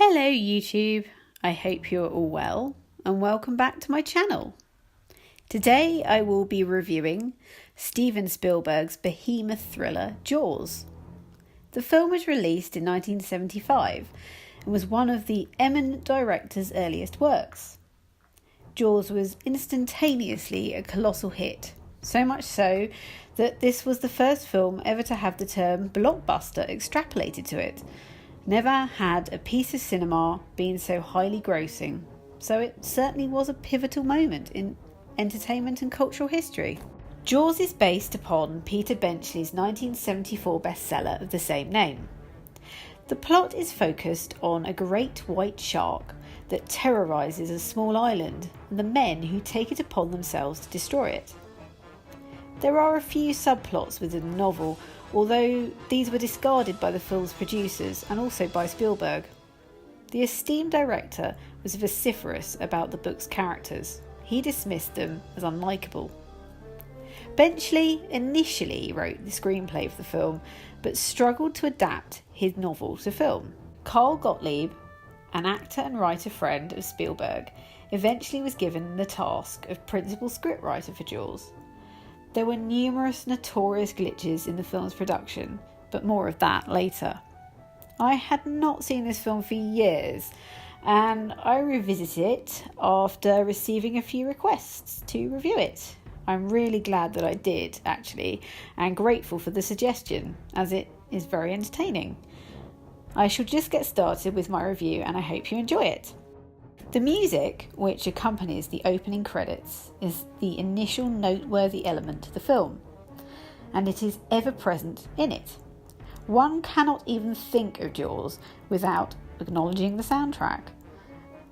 Hello YouTube, I hope you're all well and welcome back to my channel. Today I will be reviewing Steven Spielberg's behemoth thriller Jaws. The film was released in 1975 and was one of the eminent director's earliest works. Jaws was instantaneously a colossal hit, so much so that this was the first film ever to have the term blockbuster extrapolated to it. Never had a piece of cinema been so highly grossing, so it certainly was a pivotal moment in entertainment and cultural history. Jaws is based upon Peter Benchley's 1974 bestseller of the same name. The plot is focused on a great white shark that terrorises a small island and the men who take it upon themselves to destroy it. There are a few subplots within the novel, although these were discarded by the film's producers and also by Spielberg. The esteemed director was vociferous about the book's characters. He dismissed them as unlikable. Benchley initially wrote the screenplay for the film, but struggled to adapt his novel to film. Carl Gottlieb, an actor and writer friend of Spielberg, eventually was given the task of principal scriptwriter for Jaws. There were numerous notorious glitches in the film's production, but more of that later. I had not seen this film for years, and I revisited it after receiving a few requests to review it. I'm really glad that I did, actually, and grateful for the suggestion, as it is very entertaining. I shall just get started with my review, and I hope you enjoy it. The music, which accompanies the opening credits, is the initial noteworthy element to the film, and it is ever present in it. One cannot even think of Jaws without acknowledging the soundtrack.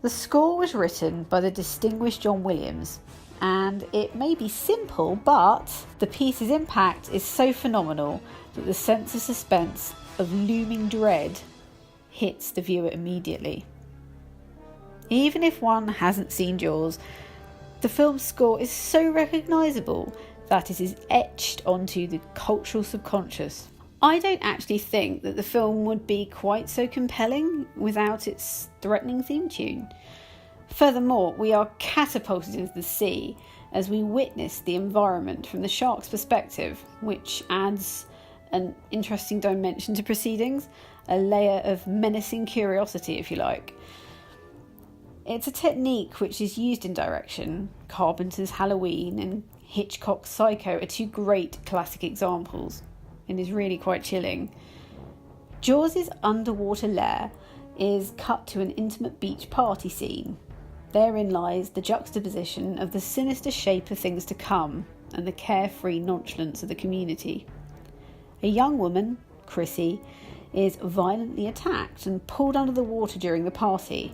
The score was written by the distinguished John Williams, and it may be simple, but the piece's impact is so phenomenal that the sense of suspense of looming dread hits the viewer immediately. Even if one hasn't seen Jaws, the film's score is so recognisable that it is etched onto the cultural subconscious. I don't actually think that the film would be quite so compelling without its threatening theme tune. Furthermore, we are catapulted into the sea as we witness the environment from the shark's perspective, which adds an interesting dimension to proceedings, a layer of menacing curiosity, if you like. It's a technique which is used in direction. Carpenter's Halloween and Hitchcock's Psycho are two great classic examples. It is really quite chilling. Jaws' underwater lair is cut to an intimate beach party scene. Therein lies the juxtaposition of the sinister shape of things to come and the carefree nonchalance of the community. A young woman, Chrissy, is violently attacked and pulled under the water during the party.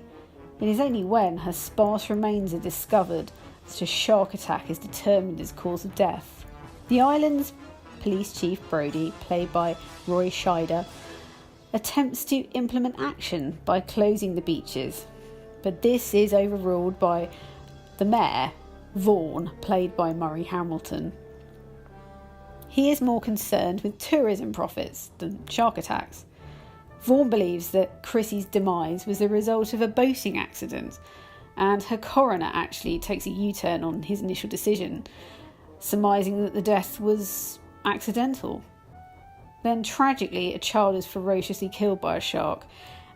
It is only when her sparse remains are discovered that a shark attack is determined as cause of death. The island's police chief Brody, played by Roy Scheider, attempts to implement action by closing the beaches, but this is overruled by the mayor, Vaughn, played by Murray Hamilton. He is more concerned with tourism profits than shark attacks. Vaughn believes that Chrissy's demise was the result of a boating accident, and her coroner actually takes a U-turn on his initial decision, surmising that the death was accidental. Then tragically, a child is ferociously killed by a shark,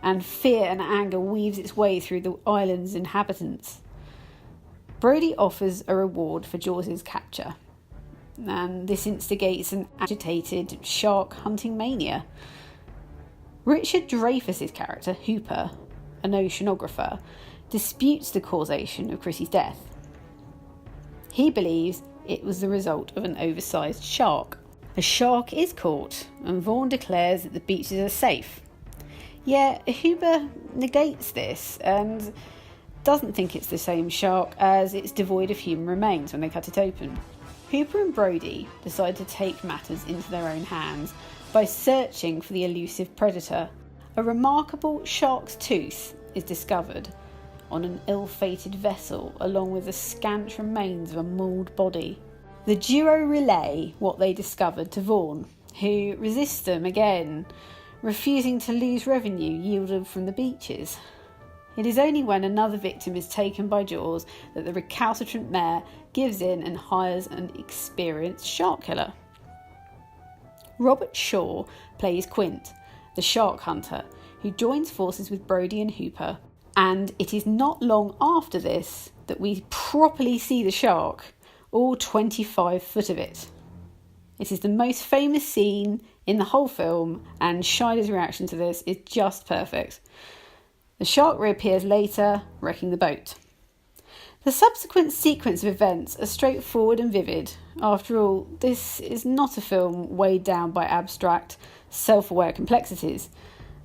and fear and anger weaves its way through the island's inhabitants. Brody offers a reward for Jaws' capture, and this instigates an agitated shark hunting mania. Richard Dreyfuss's character, Hooper, an oceanographer, disputes the causation of Chrissy's death. He believes it was the result of an oversized shark. A shark is caught, and Vaughn declares that the beaches are safe. Yet Hooper negates this and doesn't think it's the same shark, as it's devoid of human remains when they cut it open. Hooper and Brody decide to take matters into their own hands by searching for the elusive predator. A remarkable shark's tooth is discovered on an ill-fated vessel, along with the scant remains of a mauled body. The duo relay what they discovered to Vaughn, who resists them again, refusing to lose revenue yielded from the beaches. It is only when another victim is taken by Jaws that the recalcitrant mayor gives in and hires an experienced shark killer. Robert Shaw plays Quint, the shark hunter, who joins forces with Brody and Hooper, and it is not long after this that we properly see the shark, all 25 foot of it. It is the most famous scene in the whole film, and Scheider's reaction to this is just perfect. The shark reappears later, wrecking the boat. The subsequent sequence of events are straightforward and vivid. After all, this is not a film weighed down by abstract, self-aware complexities.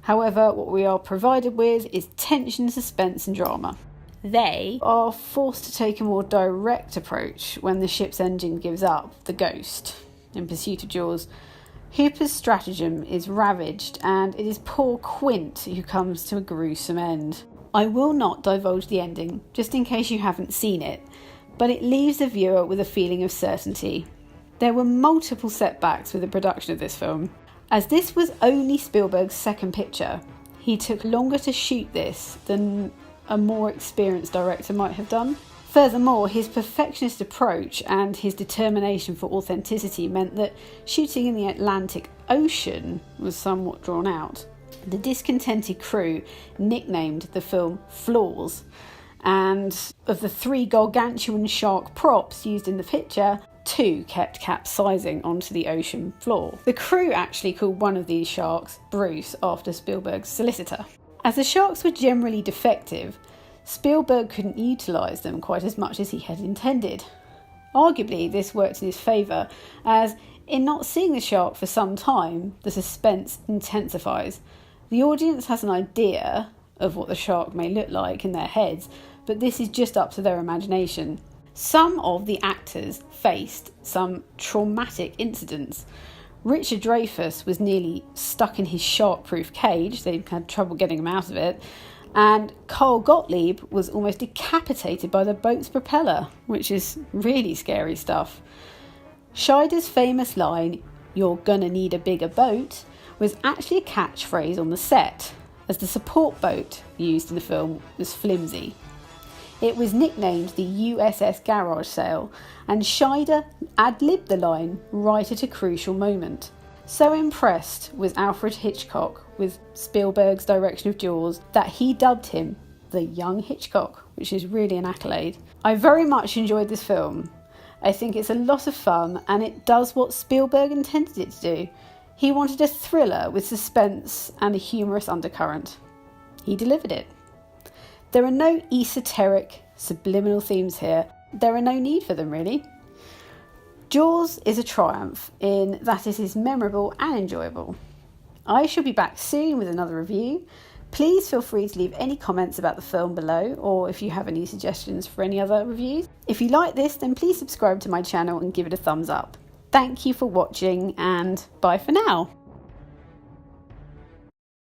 However, what we are provided with is tension, suspense and drama. They are forced to take a more direct approach when the ship's engine gives up the ghost in pursuit of Jaws. Hooper's stratagem is ravaged, and it is poor Quint who comes to a gruesome end. I will not divulge the ending, just in case you haven't seen it, but it leaves the viewer with a feeling of certainty. There were multiple setbacks with the production of this film. As this was only Spielberg's second picture, he took longer to shoot this than a more experienced director might have done. Furthermore, his perfectionist approach and his determination for authenticity meant that shooting in the Atlantic Ocean was somewhat drawn out. The discontented crew nicknamed the film Flaws, and of the 3 gargantuan shark props used in the picture, 2 kept capsizing onto the ocean floor. The crew actually called one of these sharks Bruce after Spielberg's solicitor. As the sharks were generally defective, Spielberg couldn't utilise them quite as much as he had intended. Arguably, this worked in his favour, as in not seeing the shark for some time, the suspense intensifies. The audience has an idea of what the shark may look like in their heads, but this is just up to their imagination. Some of the actors faced some traumatic incidents. Richard Dreyfuss was nearly stuck in his shark-proof cage. They had trouble getting him out of it. And Carl Gottlieb was almost decapitated by the boat's propeller, which is really scary stuff. Scheider's famous line, "You're gonna need a bigger boat," was actually a catchphrase on the set, as the support boat used in the film was flimsy. It was nicknamed the USS Garage Sail, and Scheider ad-libbed the line right at a crucial moment. So impressed was Alfred Hitchcock with Spielberg's direction of Jaws that he dubbed him the Young Hitchcock, which is really an accolade. I very much enjoyed this film. I think it's a lot of fun, and it does what Spielberg intended it to do. He wanted a thriller with suspense and a humorous undercurrent. He delivered it. There are no esoteric, subliminal themes here. There are no need for them, really. Jaws is a triumph in that it is memorable and enjoyable. I shall be back soon with another review. Please feel free to leave any comments about the film below, or if you have any suggestions for any other reviews. If you like this, then please subscribe to my channel and give it a thumbs up. Thank you for watching, and bye for now.